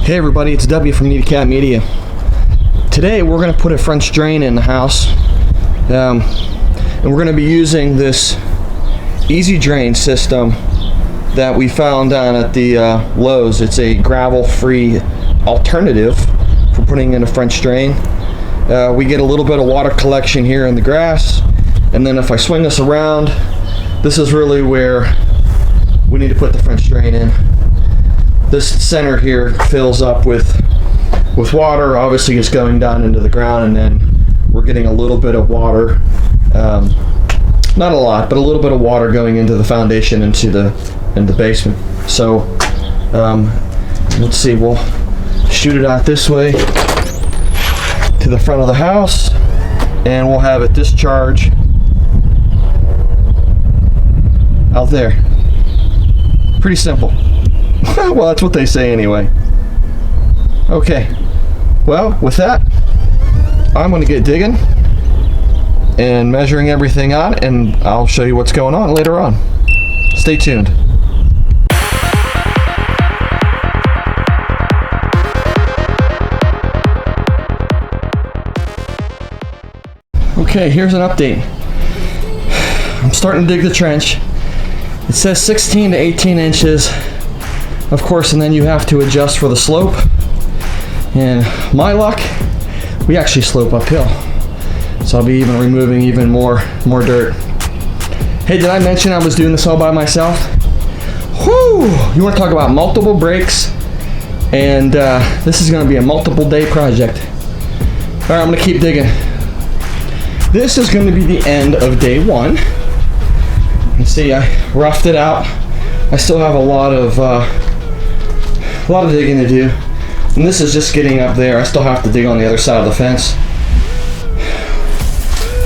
Hey everybody, it's W from Need a Cat Media. Today we're going to put a French drain in the house, and we're going to be using this EZ drain system that we found down at the Lowe's. It's a gravel-free alternative for putting in a French drain. We get a little bit of water collection here in the grass, and then if I swing this around, this is really where we need to put the French drain in. This center here fills up with water. Obviously it's going down into the ground, and then we're getting a little bit of water, not a lot, but a little bit of water going into the foundation, into the basement. So let's see, we'll shoot it out this way to the front of the house, and we'll have it discharge out there. Pretty simple. Well, that's what they say anyway. Okay, well, with that, I'm going to get digging and measuring everything out, and I'll show you what's going on later on. Stay tuned. Okay, here's an update. I'm starting to dig the trench. It says 16 to 18 inches. Of course, and then you have to adjust for the slope. And my luck, we actually slope uphill. So I'll be even removing even more dirt. Hey, did I mention I was doing this all by myself? Whew! You want to talk about multiple breaks? And this is going to be a multiple day project. All right, I'm going to keep digging. This is going to be the end of day one. You see, I roughed it out. I still have a lot of digging to do, and this is just getting up there. I still have to dig on the other side of the fence,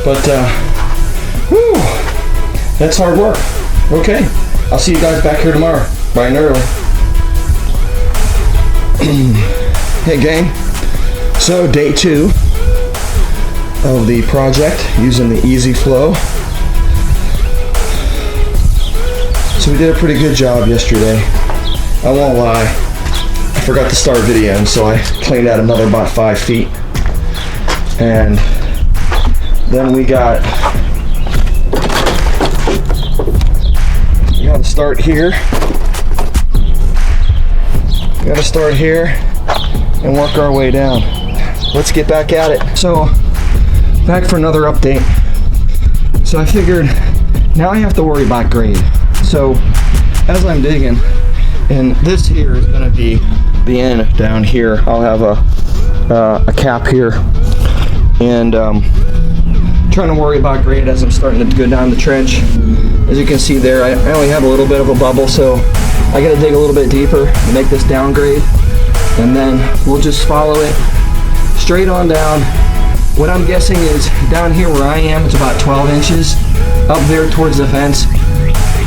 but whew, that's hard work. Okay, I'll see you guys back here tomorrow, bright and early. Hey gang, so day 2 of the project using the EZ flow. So we did a pretty good job yesterday. I won't lie. I forgot to start videoing, so I cleaned out another about 5 feet. And then we got to start here. We got to start here and work our way down. Let's get back at it. So, back for another update. So I figured now I have to worry about grade. So as I'm digging, and this here is going to be the end down here. I'll have a cap here, and trying to worry about grade as I'm starting to go down the trench. As you can see there, I only have a little bit of a bubble, so I got to dig a little bit deeper to make this downgrade, and then we'll just follow it straight on down. What I'm guessing is down here where I am, it's about 12 inches. Up there towards the fence,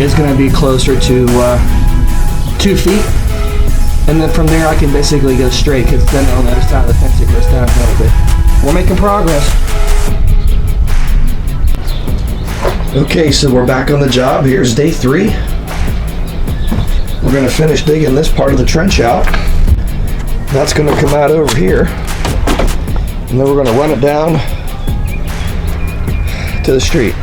it's going to be closer to 2 feet, and then from there I can basically go straight, because then on the other side of the fence it goes down a little bit. We're making progress. Okay, so we're back on the job. Here's day 3. We're going to finish digging this part of the trench out. That's going to come out over here, and then we're going to run it down to the street.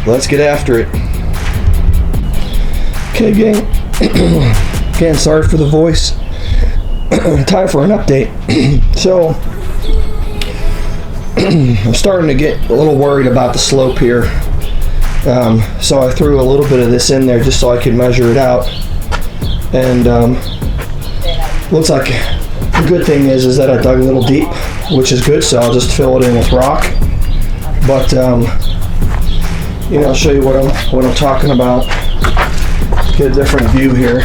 Let's get after it. Okay, gang. Again, sorry for the voice. Time for an update. So, I'm starting to get a little worried about the slope here. So I threw a little bit of this in there just so I could measure it out. And looks like the good thing is that I dug a little deep, which is good. So I'll just fill it in with rock. But you know, I'll show you what I'm talking about. Get a different view here.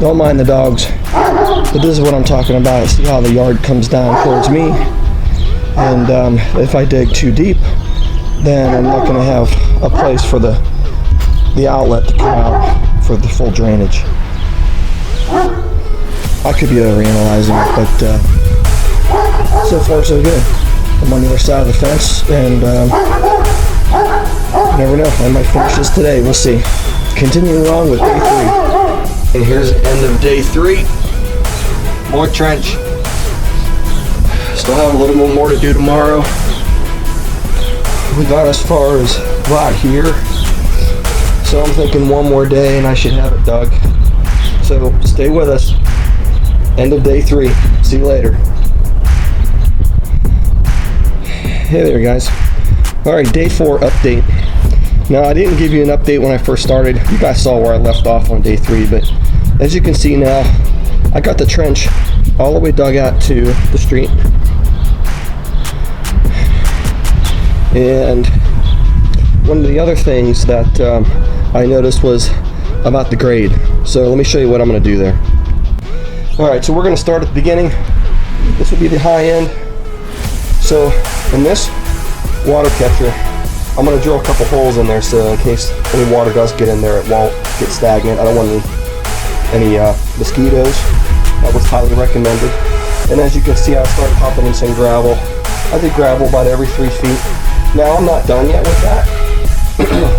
Don't mind the dogs, but this is what I'm talking about. See how the yard comes down towards me, and if I dig too deep, then I'm not going to have a place for the outlet to come out for the full drainage. I could be overanalyzing it, but so far so good. I'm on the other side of the fence, and you never know, I might finish this today. We'll see. Continuing on with day 3. And here's the end of day 3. More trench. Still have a little bit more to do tomorrow. We got as far as right here. So I'm thinking one more day and I should have it dug. So stay with us. End of day 3. See you later. Hey there, guys. Alright, day 4 update. Now, I didn't give you an update when I first started. You guys saw where I left off on day 3, but as you can see now, I got the trench all the way dug out to the street. And one of the other things that I noticed was about the grade. So let me show you what I'm going to do there. Alright, so we're going to start at the beginning. This will be the high end. So in this water catcher, I'm going to drill a couple holes in there so in case any water does get in there, it won't get stagnant. I don't want any mosquitoes. That was highly recommended. And as you can see, I started popping in some gravel. I did gravel about every 3 feet. Now I'm not done yet with that.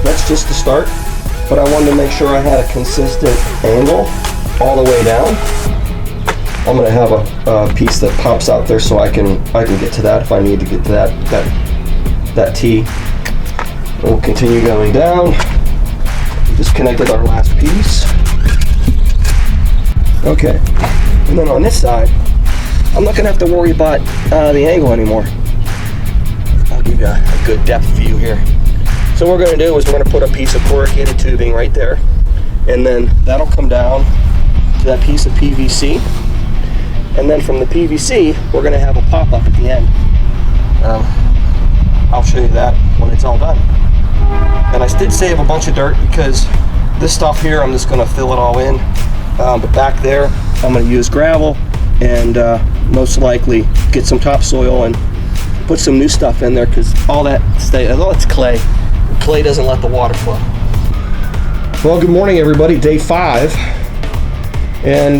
That's just the start. But I wanted to make sure I had a consistent angle all the way down. I'm going to have a piece that pops out there so I can get to that if I need to get to that T. We'll continue going down. We just connected our last piece. Okay, and then on this side, I'm not going to have to worry about the angle anymore. I'll give you a good depth view here. So what we're going to do is we're going to put a piece of corrugated tubing right there, and then that'll come down to that piece of PVC, and then from the PVC, we're going to have a pop-up at the end. I'll show you that when it's all done. And I did save a bunch of dirt because this stuff here, I'm just going to fill it all in. But back there, I'm going to use gravel and most likely get some topsoil and put some new stuff in there because all it's clay. Clay doesn't let the water flow. Well, good morning, everybody. Day 5. And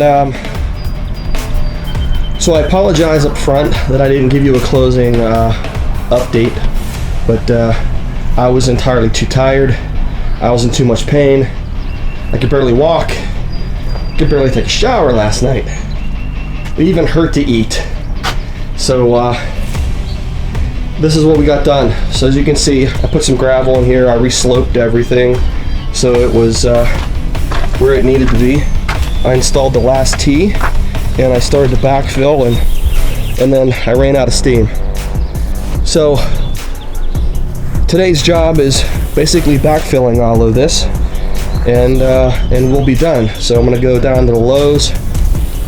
so I apologize up front that I didn't give you a closing update. But I was entirely too tired. I was in too much pain. I could barely walk. I could barely take a shower last night. It even hurt to eat. So this is what we got done. So as you can see, I put some gravel in here. I re-sloped everything so it was where it needed to be. I installed the last T and I started to backfill and then I ran out of steam. So today's job is basically backfilling all of this, and we'll be done. So I'm going to go down to the Lowe's,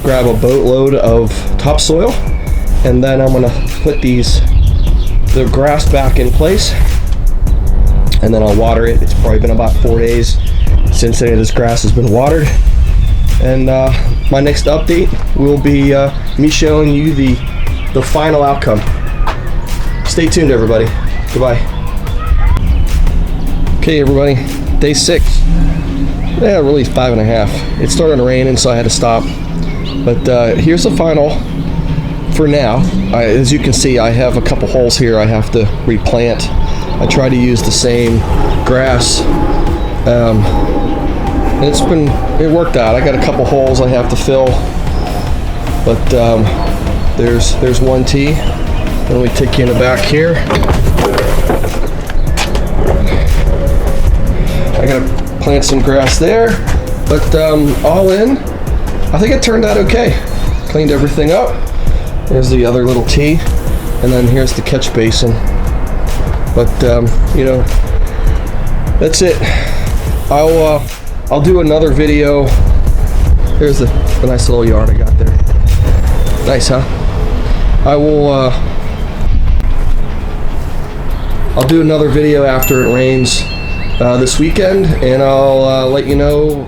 grab a boatload of topsoil, and then I'm going to put the grass back in place, and then I'll water it. It's probably been about 4 days since any of this grass has been watered, and my next update will be me showing you the final outcome. Stay tuned, everybody. Goodbye. Okay, everybody, day 6. Yeah, really 5.5. It started raining, so I had to stop. But here's the final for now. As you can see, I have a couple holes here I have to replant. I try to use the same grass. And it worked out. I got a couple holes I have to fill. But there's one T. Then we take you in the back here. I gotta plant some grass there, but all in, I think it turned out okay. Cleaned everything up. There's the other little T, and then here's the catch basin. But you know, that's it. I'll do another video. Here's the nice little yard I got there. Nice, huh? I'll do another video after it rains this weekend, and I'll let you know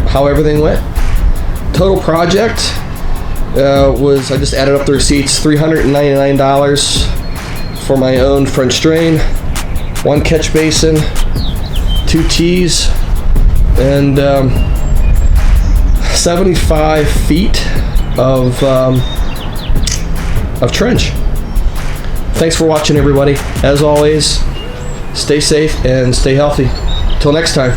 how everything went. Total project was, I just added up the receipts, $399 for my own French drain, 1 catch basin, 2 T's, and 75 feet of trench. Thanks for watching, everybody. As always, stay safe and stay healthy. Till next time.